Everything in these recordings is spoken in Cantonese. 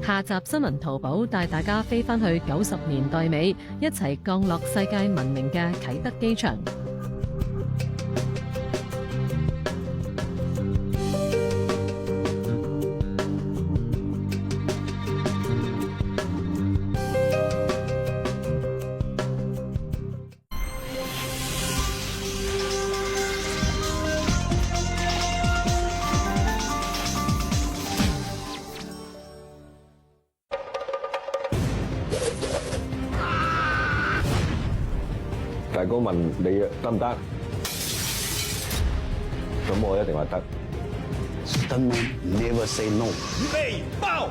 下集新聞淘寶帶大家飛返去90年代尾，一齊降落世界聞名嘅啟德機場。大哥問你得唔得？咁我一定話得。Stuntman never say no。預備爆！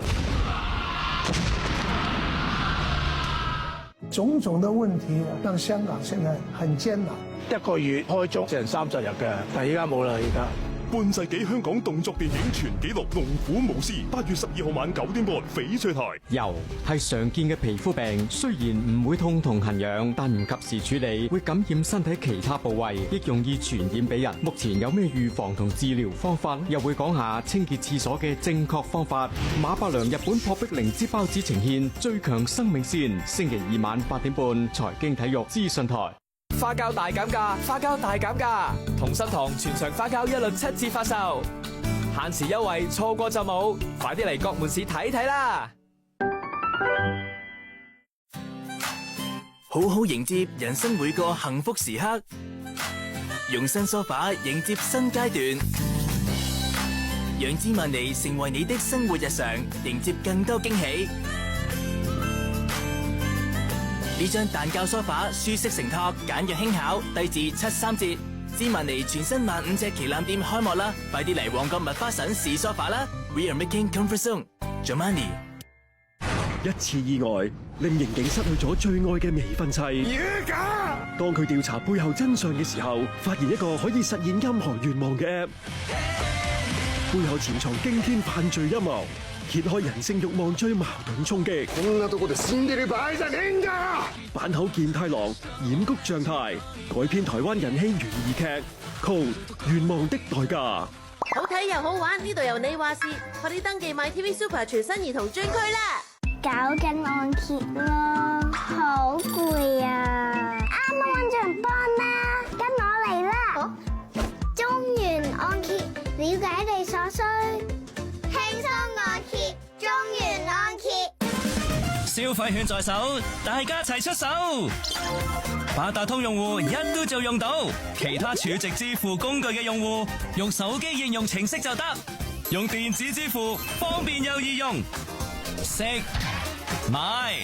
種種的問題讓香港現在很艱難。1個月開足成30日嘅，但係依家冇啦，依家。半世紀香港動作電影全紀錄《龍虎武師》8月12號晚9點半翡翠台。疣係常見嘅皮膚病，雖然唔會痛同痕癢，但唔及時處理會感染身體其他部位，亦容易傳染俾人。目前有咩預防同治療方法？又會講下清潔廁所嘅正確方法。馬伯良日本破壁靈芝包子呈現最強生命線，星期二晚8點半財經體育資訊台。花膠大減價，花膠大減價，同心堂全場花膠一律7折發售，限時優惠錯過就冇，快啲嚟各門市睇睇啦！好好迎接人生每個幸福時刻，用新梳化迎接新階段，讓芝曼尼成為你的生活日常，迎接更多驚喜。呢張蛋膠梳化舒適承托，簡約輕巧，低至73折。芝曼尼全新15隻旗艦店開幕啦！快啲嚟旺角麥花臣試梳化啦 ！We are making comfort zone。Giovanni。一次意外令刑警失去咗最愛嘅未婚妻。當佢調查背後真相嘅時候，發現一個可以實現任何願望嘅 App， 背後潛藏驚天犯罪陰謀。揭開人性慾望最矛盾衝擊。坂口健太郎演谷將太改編台灣人氣懸疑劇《Code 願望的代價》。好睇又好玩，呢度由你話事，快啲登記 MyTV Super 全新兒童專區啦！搞緊按揭咯，好攰啊！啱啱揾咗人幫啦，跟我嚟啦！中原按揭，了解你所需。輕鬆按揭，中原按揭。消費券在手，大家一齊出手。八達通用戶一都就用到，其他儲值支付工具嘅用戶用手機應用程式就得，用電子支付方便又易用。食、買、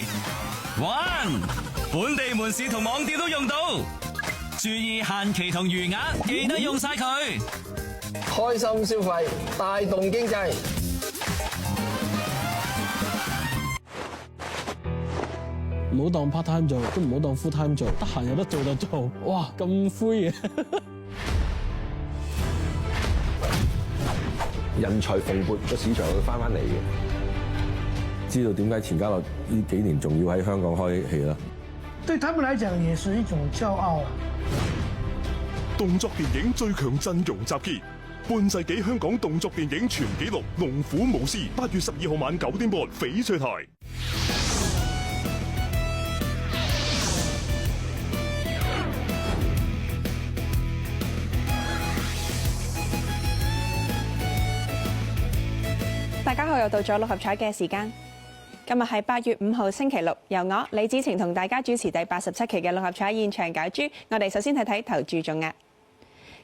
玩，本地門市同網店都用到。注意限期同餘額，記得用晒佢。開心消費，帶動經濟。唔好當 part time 做，都唔好當 full time 做，得閒有得做就做。哇，咁灰嘅！人才蓬勃個市場會翻嚟嘅。知道點解錢嘉樂呢幾年仲要喺香港開戲啦？對他們來講也是一種驕傲啊！動作電影最強陣容集結，半世紀香港動作電影全紀錄《龍虎武師》8月12號晚9點半翡翠台。大家好，又到咗六合彩嘅時間。今日係8月5號星期六，由我李子晴同大家主持第87期嘅六合彩現場攪珠。我哋首先睇睇投注總額。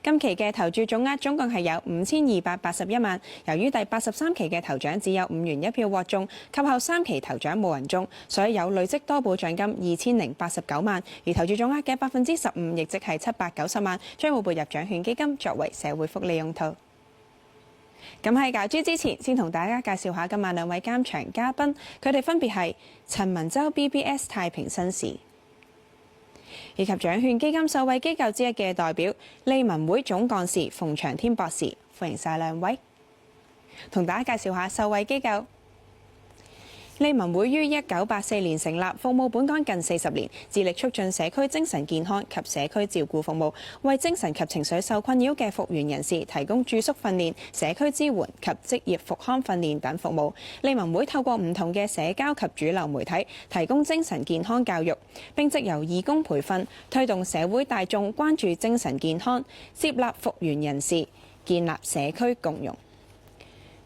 今期嘅投注總額總共係有5281萬。由於第83期嘅頭獎只有5元1票獲中，及後3期頭獎冇人中，所以有累積多寶獎金2089萬。而投注總額嘅15%，亦即係790萬，將會撥入獎券基金作為社會福利用途。咁喺攪珠之前，先同大家介紹下今晚兩位監場嘉賓，佢哋分別係陳文洲 BBS 太平紳士，以及獎券基金受惠機構之一嘅代表利民會總幹事馮長天博士。歡迎晒兩位，同大家介紹下受惠機構。利民會於1984年成立，服務本港近40年，致力促進社區精神健康及社區照顧服務，為精神及情緒受困擾嘅復原人士提供住宿訓練、社區支援及職業復康訓練等服務。利民會透過唔同嘅社交及主流媒體提供精神健康教育，並藉由義工培訓，推動社會大眾關注精神健康，接納復原人士，建立社區共融。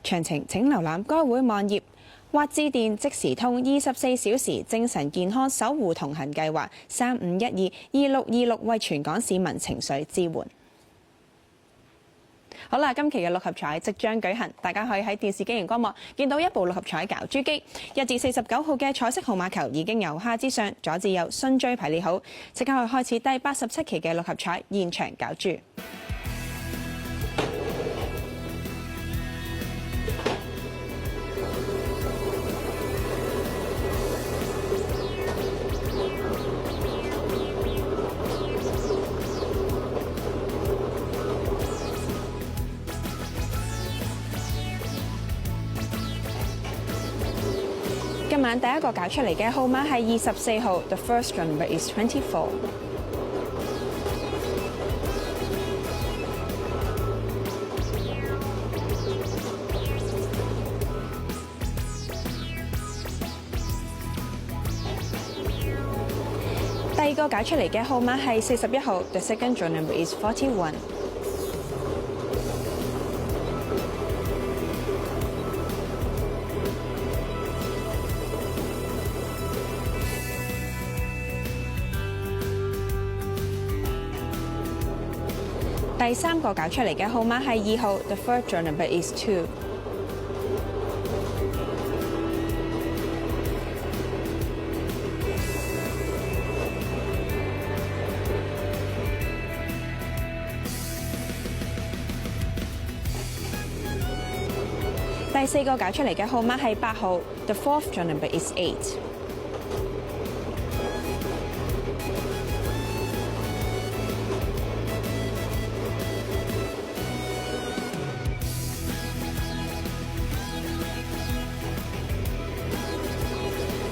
詳情請瀏覽該會網頁，或致電即時通24小時精神健康守護同行計劃35122626為全港市民情緒支援。好啦，今期嘅六合彩即將舉行，大家可以喺電視機熒光幕見到一部六合彩攪珠機，1至49號嘅彩色號碼球已經由下至上、左至右順序排列好，即刻去開始第87期嘅六合彩現場攪珠。今晚第一個攪出嚟嘅號碼係24號 ，The first number is 24。第二個攪出嚟嘅號碼係41號 ，The second number is 41。第三個攪出嚟嘅號碼係2號 ，The third number is 2。第四個攪出嚟嘅號碼係8號 ，The fourth number is 8。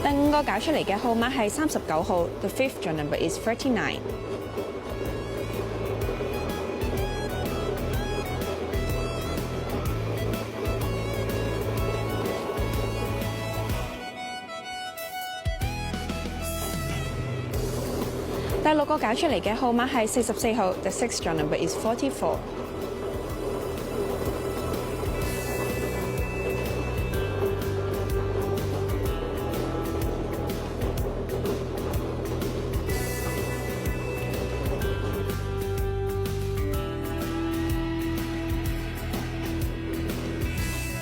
第五個攪出嚟嘅號碼係39號 ，The fifth number is 39。第六個攪出嚟嘅號碼係44號 ，The sixth number is 44。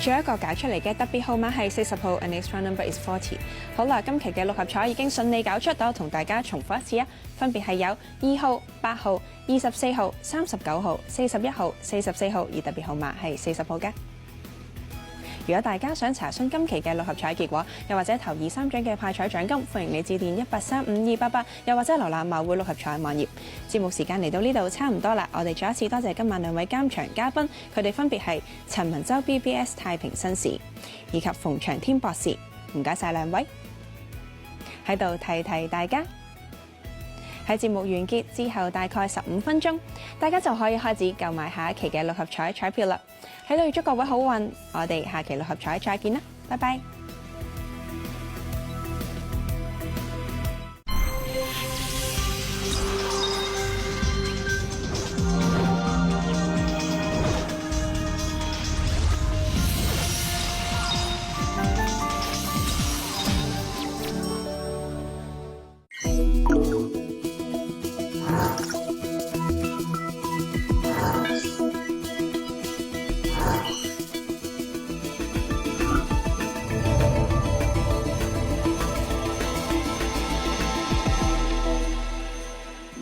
最後一個攪出嚟嘅特別號碼係40號 ，and extra number is 40。好啦，今期嘅六合彩已經順利攪出，等我同大家重複一次啊，分別係有2號、8號、24號、39號、41號、44號，而特別號碼係40號嘅。如果大家想查詢今期嘅六合彩結果，又或者頭2、3獎嘅派彩獎金，歡迎你致電1835288，又或者瀏覽馬會六合彩網頁。節目時間嚟到呢度差唔多啦，我哋再一次多謝今晚2位監場嘉賓，佢哋分別係陳文洲 BBS 太平紳士以及馮長天博士，唔該晒2位。喺度提提大家，喺節目完結之後大概15分鐘，大家就可以開始購買下一期嘅六合彩彩票啦。喺度預祝各位好運，我哋下期六合彩再見啦，拜拜。